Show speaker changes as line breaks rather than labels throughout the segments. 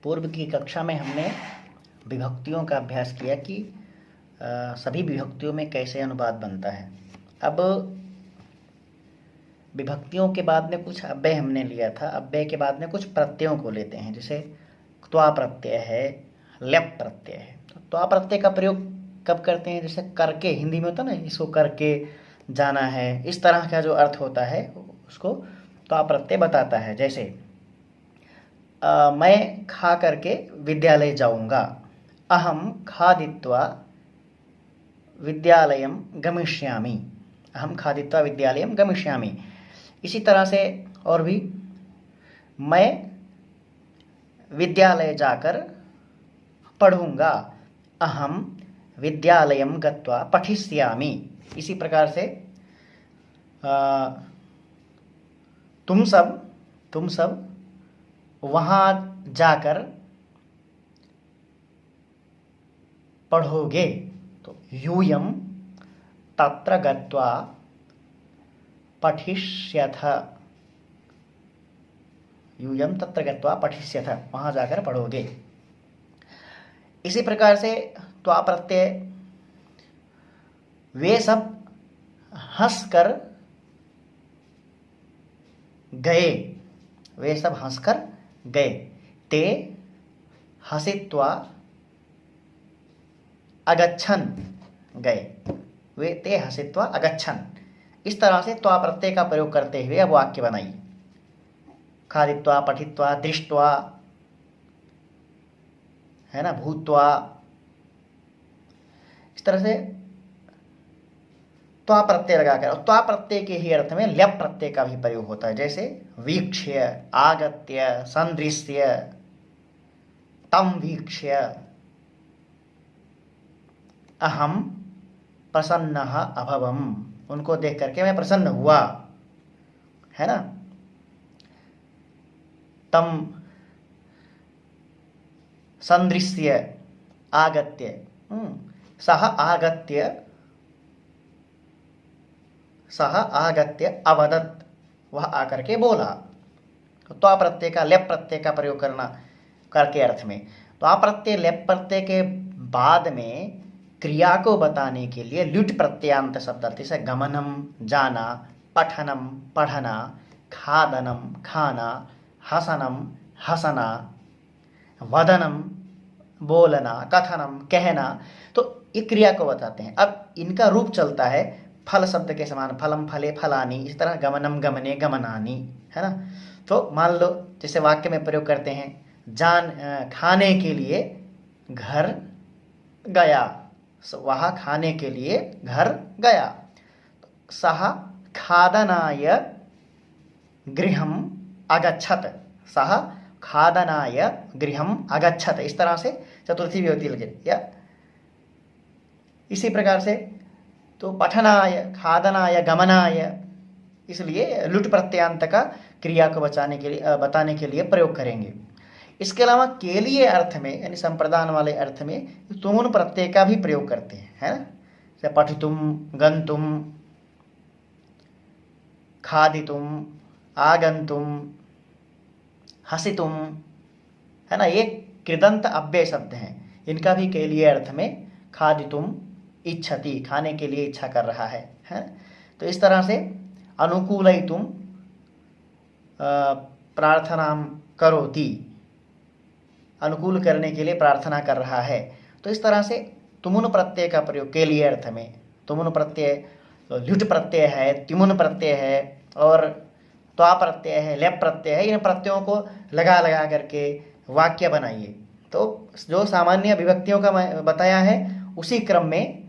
पूर्व की कक्षा में हमने विभक्तियों का अभ्यास किया कि सभी विभक्तियों में कैसे अनुवाद बनता है। अब विभक्तियों के बाद में कुछ अव्यय हमने लिया था, अव्यय के बाद में कुछ प्रत्ययों को लेते हैं, जैसे त्वा प्रत्यय है, लेप प्रत्यय है। तो त्वा प्रत्यय का प्रयोग कब करते हैं? जैसे करके, हिंदी में होता है ना, इसको करके जाना है, इस तरह का जो अर्थ होता है उसको त्वा प्रत्यय बताता है। जैसे मैं खा करके विद्यालय जाऊंगा, अहम खादित्वा विद्यालयम गमिष्यामि, अहम खादित्वा विद्यालयम गमिष्यामि। इसी तरह से और भी, मैं विद्यालय जाकर पढ़ूंगा, अहम विद्यालयम गत्वा पठिष्यामि। इसी प्रकार से तुम सब वहाँ जाकर पढ़ोगे, तो यूयम तत्र गत्वा पठिष्यथ, यूयम तत्र गत्वा पठिष्यथ, वहाँ जाकर पढ़ोगे। इसी प्रकार से त्वा प्रत्यय, वे सब हंसकर गए, वे सब हंसकर गए, ते हसित्वा अगच्छन् गए, वे ते हसित्वा अगच्छन्। इस तरह से त्वा प्रत्यय का प्रयोग करते हुए अब वाक्य बनाइए। खादित्वा, पठित्वा, दृष्ट्वा, है ना, भूत्वा। इस तरह से त्वा प्रत्यय लगाकर, और त्वा प्रत्यय के ही अर्थ में ल्यप प्रत्यय का भी प्रयोग होता है। जैसे वीक्ष्य, आगत्य, संदृश्य, तम वीक्ष्य, अहम प्रसन्नः अभवम, उनको देख करके मैं प्रसन्न हुआ, है ना। तम संदृश्य आगत्य, सह आगत्य अवदत्, वह आकर के बोला। तो त्वा प्रत्यय का लेप प्रत्यय का प्रयोग करना करके अर्थ में। त्वा प्रत्यय लेप प्रत्यय के बाद में क्रिया को बताने के लिए ल्युट् प्रत्ययान्त शब्द, जैसे गमनम जाना, पठनम पढ़ना, खादनम खाना, हसनम हसना, वदनम बोलना, कथनम कहना, तो ये क्रिया को बताते हैं। अब इनका रूप चलता है फल शब्द के समान, फलम फले फलानी, इस तरह गमनम गमने गमनानी, है ना। तो मान लो जैसे वाक्य में प्रयोग करते हैं, खाने के लिए घर गया, वह खाने के लिए घर गया। सह खादनाय गृहम अगच्छत, सह खादनाय गृहम अगच्छत। इस तरह से चतुर्थी विभक्ति लगे। या इसी प्रकार से तो पठनाय, खादनाय, गमनाय, इसलिए लुट प्रत्ययांत का क्रिया को बताने के लिए प्रयोग करेंगे। इसके अलावा केलिए अर्थ में, यानी संप्रदान वाले अर्थ में तुमुन प्रत्यय का भी प्रयोग करते हैं, है ना। जैसे पठितुम, गंतुम, खादितुम, आगंतुम, हसितुम, है ना। ये कृदंत अव्यय शब्द हैं, इनका भी केलिए अर्थ में खादितुम इच्छति, खाने के लिए इच्छा कर रहा है। तो इस तरह से अनुकूलयितुम प्रार्थनाम करोति, अनुकूल करने के लिए प्रार्थना कर रहा है। तो इस तरह से तुमुन प्रत्यय का प्रयोग के लिए अर्थ में, तुमुन प्रत्यय ल्युट् प्रत्यय है, तिमुन प्रत्यय है, और त्वा प्रत्यय है, लेप प्रत्यय है। इन प्रत्ययों को लगा लगा करके वाक्य बनाइए। तो जो सामान्य विभक्तियों का मैं बताया है, उसी क्रम में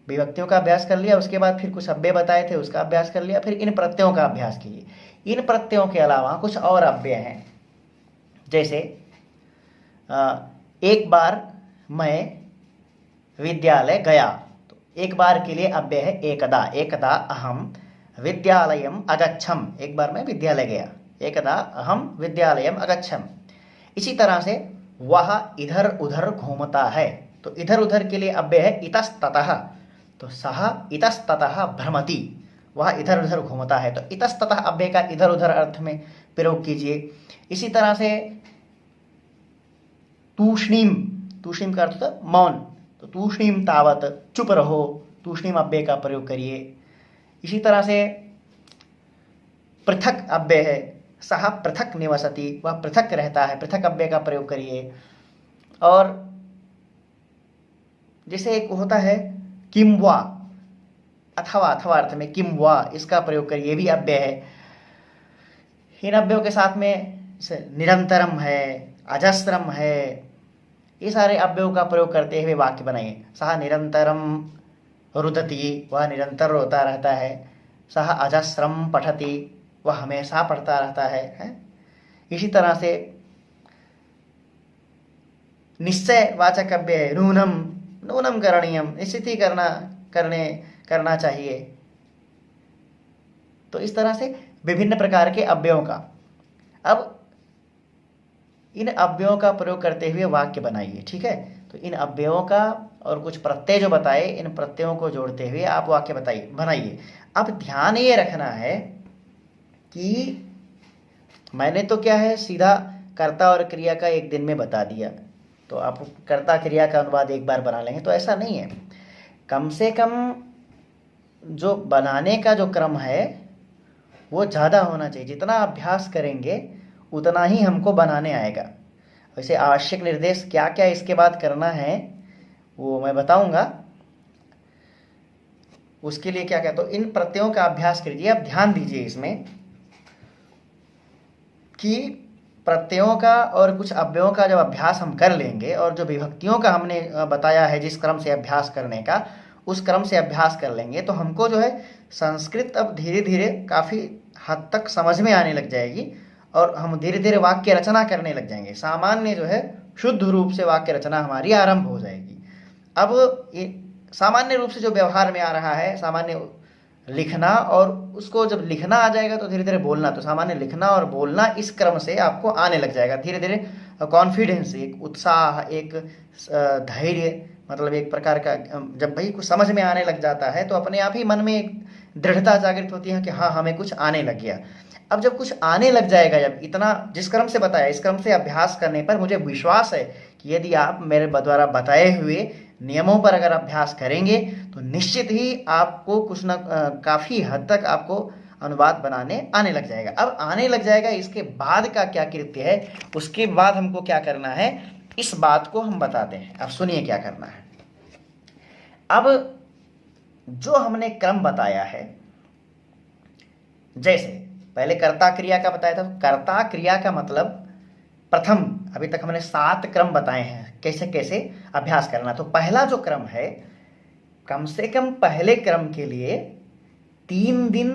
विभक्तियों का अभ्यास कर लिया, उसके बाद फिर कुछ अव्यय बताए थे, उसका अभ्यास कर लिया, फिर इन प्रत्ययों का अभ्यास कीजिए। इन प्रत्ययों के अलावा कुछ और अव्यय हैं, जैसे एक बार मैं विद्यालय गया, तो एक बार के लिए अव्यय है एकदा, एकदा अहम विद्यालयम अगच्छम, एक बार मैं विद्यालय गया, एकदा अहम विद्यालयम अगच्छम। इसी तरह से वह इधर उधर घूमता है, तो इधर उधर के लिए अव्यय है इतस्ततः, तो सह इतस्ततः भ्रमति, वह इधर उधर घूमता है। तो इतस्ततः अव्यय का इधर उधर अर्थ में प्रयोग कीजिए। इसी तरह से तूष्णीम, तूष्णीम का अर्थ होता है मौन, तो तूष्णीम तावत, चुप रहो, तूष्णीम अव्यय का प्रयोग करिए। इसी तरह से पृथक अव्यय है, सह पृथक निवसति, वह पृथक रहता है, पृथक अव्यय का प्रयोग करिए। और जैसे एक होता है किम वा, अथवा, अथवा अर्थ में किम वा, इसका प्रयोग करिए, ये भी अव्यय है। इन अव्ययों के साथ में निरंतरम है, अजस्रम है, ये सारे अव्ययों का प्रयोग करते हुए वाक्य बनाइए। सह निरंतरम रुदति, वह निरंतर रोता रहता है। सह अजस्रम पठति, वह हमेशा पढ़ता रहता है? इसी तरह से निश्चय वाचक अव्यय है, नूनम, नूनम करणीयम, निश्चित ही करना चाहिए। तो इस तरह से विभिन्न प्रकार के अव्ययों का, अब इन अव्ययों का प्रयोग करते हुए वाक्य बनाइए, ठीक है। तो इन अव्ययों का और कुछ प्रत्यय जो बताए, इन प्रत्ययों को जोड़ते हुए आप वाक्य बनाइए। अब ध्यान ये रखना है कि मैंने तो क्या है, सीधा कर्ता और क्रिया का एक दिन में बता दिया, तो आप कर्ता क्रिया का अनुवाद एक बार बना लेंगे, तो ऐसा नहीं है। कम से कम जो बनाने का जो क्रम है वो ज़्यादा होना चाहिए। जितना अभ्यास करेंगे उतना ही हमको बनाने आएगा। वैसे आवश्यक निर्देश क्या क्या इसके बाद करना है वो मैं बताऊंगा, उसके लिए क्या क्या, तो इन प्रत्ययों का अभ्यास कीजिए। अब ध्यान दीजिए इसमें कि प्रत्ययों का और कुछ अव्ययों का जब अभ्यास हम कर लेंगे, और जो विभक्तियों का हमने बताया है जिस क्रम से अभ्यास करने का, उस क्रम से अभ्यास कर लेंगे, तो हमको जो है संस्कृत अब धीरे धीरे काफ़ी हद तक समझ में आने लग जाएगी, और हम धीरे धीरे वाक्य रचना करने लग जाएंगे। सामान्य जो है शुद्ध रूप से वाक्य रचना हमारी आरंभ हो जाएगी। अब ये सामान्य रूप से जो व्यवहार में आ रहा है, सामान्य लिखना, और उसको जब लिखना आ जाएगा तो धीरे धीरे बोलना, तो सामान्य लिखना और बोलना इस क्रम से आपको आने लग जाएगा धीरे धीरे। कॉन्फिडेंस, एक उत्साह, एक धैर्य, मतलब एक प्रकार का, जब भाई कुछ समझ में आने लग जाता है तो अपने आप ही मन में एक दृढ़ता जागृत होती है कि हाँ हमें कुछ आने लग गया। अब जब कुछ आने लग जाएगा, जब इतना जिस क्रम से बताया, इस क्रम से अभ्यास करने पर मुझे विश्वास है कि यदि आप मेरे द्वारा बताए हुए नियमों पर अगर अभ्यास करेंगे तो निश्चित ही आपको कुछ न काफ़ी हद तक आपको अनुवाद बनाने आने लग जाएगा। अब आने लग जाएगा, इसके बाद का क्या कृत्य है, उसके बाद हमको क्या करना है, इस बात को हम बताते हैं। अब सुनिए क्या करना है। अब जो हमने क्रम बताया है, जैसे पहले कर्ता क्रिया का बताया था, कर्ता क्रिया का मतलब प्रथम, अभी तक हमने 7 क्रम बताए हैं कैसे कैसे अभ्यास करना। तो पहला जो क्रम है, कम से कम पहले क्रम के लिए 3 दिन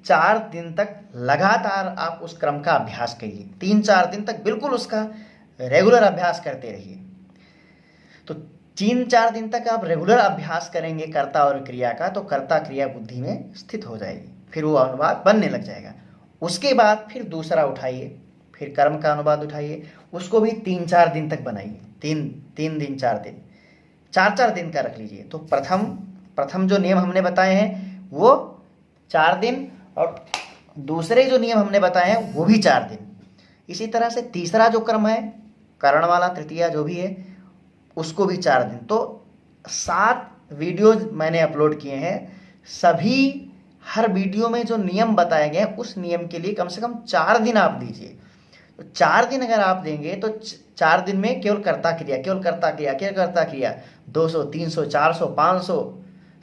4 दिन तक लगातार आप उस क्रम का अभ्यास करिए। 3-4 दिन तक बिल्कुल उसका रेगुलर अभ्यास करते रहिए। तो 3-4 दिन तक आप रेगुलर अभ्यास करेंगे कर्ता और क्रिया का, तो कर्ता क्रिया बुद्धि में स्थित हो जाएगी, फिर वो अनुवाद बनने लग जाएगा। उसके बाद फिर दूसरा उठाइए, फिर कर्म का अनुवाद उठाइए, उसको भी 3-4 दिन तक बनाइए। 3 दिन 4 दिन, 4-4 दिन का रख लीजिए। तो प्रथम जो नियम हमने बताए हैं वो 4 दिन, और दूसरे जो नियम हमने बताए हैं वो भी 4 दिन। इसी तरह से तीसरा जो क्रम है, करण वाला, तृतीया जो भी है, उसको भी 4 दिन। तो 7 वीडियोज मैंने अपलोड किए हैं, सभी हर वीडियो में जो नियम बताए गए हैं उस नियम के लिए कम से कम 4 दिन आप दीजिए। तो 4 दिन अगर आप देंगे तो 4 दिन में केवल कर्ता क्रिया 200, 300, 400, 500,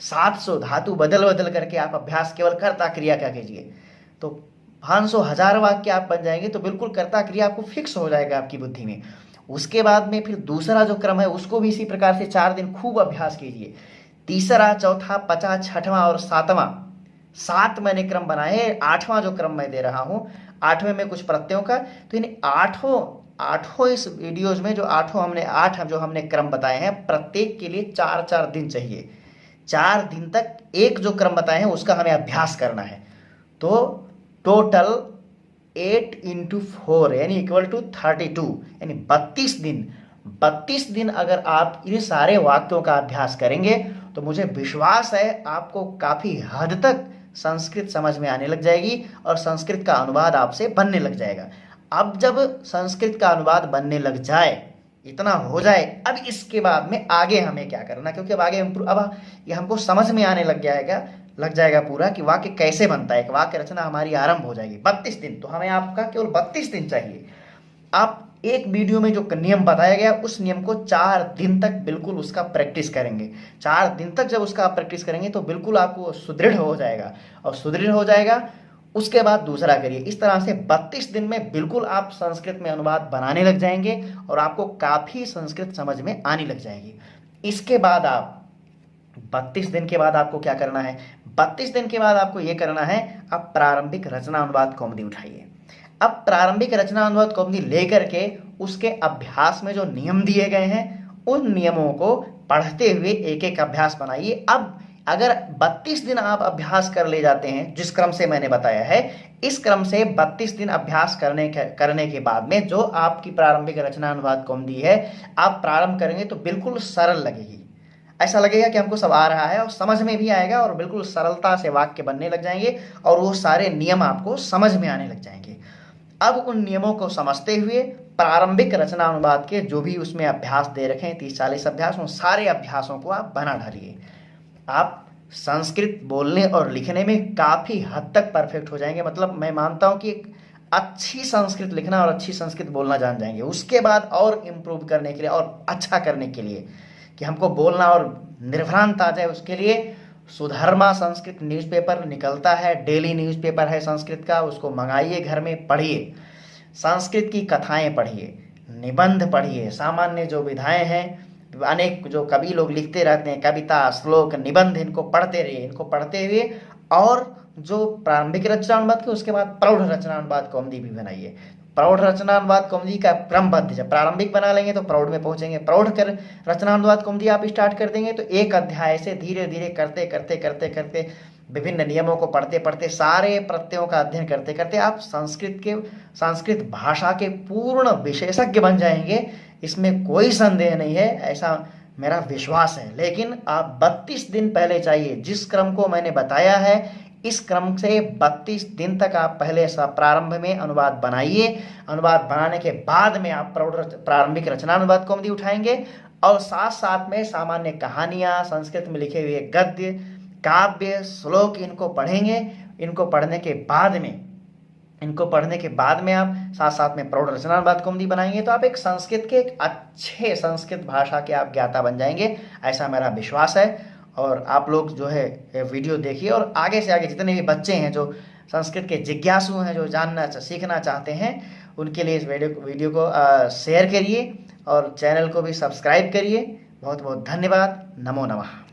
700 धातु बदल करके आप अभ्यास केवल कर्ता क्रिया का कीजिए, तो 500 1000 वाक्य आप बन जाएंगे। तो बिल्कुल कर्ता क्रिया आपको फिक्स हो जाएगा आपकी बुद्धि में। उसके बाद में फिर दूसरा जो क्रम है उसको भी इसी प्रकार से 4 दिन खूब अभ्यास कीजिए। तीसरा, चौथा, 5वां, 6वां और 7वां, 7 मैंने क्रम बनाए हैं। 8वां जो क्रम मैं दे रहा हूँ, 8वें में कुछ प्रत्ययों का। तो इन आठों इस वीडियोज में जो 8 जो हमने क्रम बताए हैं, प्रत्येक के लिए 4-4 दिन चाहिए। 4 दिन तक एक जो क्रम बताए हैं उसका हमें अभ्यास करना है। तो टोटल 8 × 4 यानी इक्वल टू 32, यानी 32 दिन अगर आप इन सारे वाक्यों का अभ्यास करेंगे तो मुझे विश्वास है आपको काफ़ी हद तक संस्कृत समझ में आने लग जाएगी और संस्कृत का अनुवाद आपसे बनने लग जाएगा। अब जब संस्कृत का अनुवाद बनने लग जाए, इतना हो जाए, अब इसके बाद में आगे हमें क्या करना, क्योंकि अब आगे अब ये हमको समझ में आने लग जाएगा पूरा कि वाक्य कैसे बनता है, एक वाक्य रचना हमारी आरंभ हो जाएगी। 32 दिन, तो हमें आपका केवल 32 दिन चाहिए। आप एक वीडियो में जो नियम बताया गया उस नियम को 4 दिन तक बिल्कुल उसका प्रैक्टिस करेंगे। 4 दिन तक जब उसका आप प्रैक्टिस करेंगे तो बिल्कुल आपको सुदृढ़ हो जाएगा, और सुदृढ़ हो जाएगा उसके बाद दूसरा करिए। इस तरह से 32 दिन में बिल्कुल आप संस्कृत में अनुवाद बनाने लग जाएंगे और आपको काफ़ी संस्कृत समझ में आने लग जाएगी। इसके बाद आप 32 दिन के बाद आपको क्या करना है, 32 दिन के बाद आपको ये करना है, आप प्रारंभिक रचना अनुवाद कौमुदी उठाइए। अब प्रारंभिक रचना अनुवाद कौमुदी लेकर के उसके अभ्यास में जो नियम दिए गए हैं उन नियमों को पढ़ते हुए एक एक अभ्यास बनाइए। अब अगर 32 दिन आप अभ्यास कर ले जाते हैं जिस क्रम से मैंने बताया है, इस क्रम से 32 दिन अभ्यास करने के बाद में जो आपकी प्रारंभिक रचना अनुवाद कौमुदी है आप प्रारंभ करेंगे तो बिल्कुल सरल लगेगी। ऐसा लगेगा कि हमको सब आ रहा है और समझ में भी आएगा, और बिल्कुल सरलता से वाक्य बनने लग जाएंगे और वो सारे नियम आपको समझ में आने लग जाएंगे। अब उन नियमों को समझते हुए प्रारंभिक रचना अनुवाद के जो भी उसमें अभ्यास दे रखे हैं 30-40 अभ्यास, उन सारे अभ्यासों को आप बना डालिए। आप संस्कृत बोलने और लिखने में काफ़ी हद तक परफेक्ट हो जाएंगे। मतलब मैं मानता हूँ कि एक अच्छी संस्कृत लिखना और अच्छी संस्कृत बोलना जान जाएंगे। उसके बाद और इम्प्रूव करने के लिए और अच्छा करने के लिए कि हमको बोलना और निर्भ्रांत आ जाए, उसके लिए सुधर्मा संस्कृत न्यूज़पेपर निकलता है, डेली न्यूज़पेपर है संस्कृत का, उसको मंगाइए, घर में पढ़िए, संस्कृत की कथाएं पढ़िए, निबंध पढ़िए, सामान्य जो विधाएं हैं, अनेक जो कवि लोग लिखते रहते हैं, कविता, श्लोक, निबंध, इनको पढ़ते रहिए। इनको पढ़ते हुए और जो प्रारंभिक रचना अनुवाद के उसके बाद प्रौढ़ रचना अनुवाद कौमुदी भी बनाइए। प्रौढ़ रचना अनुवाद कौमुदी का क्रमबद्ध, जब प्रारंभिक बना लेंगे तो प्रौढ़ में पहुंचेंगे, प्रौढ़ कर रचना अनुवाद कौमुदी आप स्टार्ट कर देंगे तो एक अध्याय से धीरे धीरे करते करते करते करते विभिन्न नियमों को पढ़ते पढ़ते सारे प्रत्ययों का अध्ययन करते करते आप संस्कृत भाषा के पूर्ण विशेषज्ञ बन जाएंगे। इसमें कोई संदेह नहीं है, ऐसा मेरा विश्वास है। लेकिन आप 32 दिन पहले चाहिए, जिस क्रम को मैंने बताया है इस क्रम से 32 दिन तक आप पहले प्रारंभ में अनुवाद बनाइए। अनुवाद बनाने के बाद में आप प्रारंभिक रचना अनुवाद कौमुदी उठाएंगे और साथ साथ में सामान्य कहानियाँ, संस्कृत में लिखे हुए गद्य, काव्य, श्लोक, इनको पढ़ेंगे। इनको पढ़ने के बाद में आप साथ साथ में प्रौढ़ रचना अनुवाद कौमुदी बनाएंगे तो आप एक संस्कृत के एक अच्छे संस्कृत भाषा के आप ज्ञाता बन जाएंगे, ऐसा मेरा विश्वास है। और आप लोग जो है वीडियो देखिए और आगे से आगे जितने भी बच्चे हैं जो संस्कृत के जिज्ञासु हैं, जो सीखना चाहते हैं, उनके लिए इस वीडियो को शेयर करिए और चैनल को भी सब्सक्राइब करिए। बहुत बहुत धन्यवाद। नमो नमः।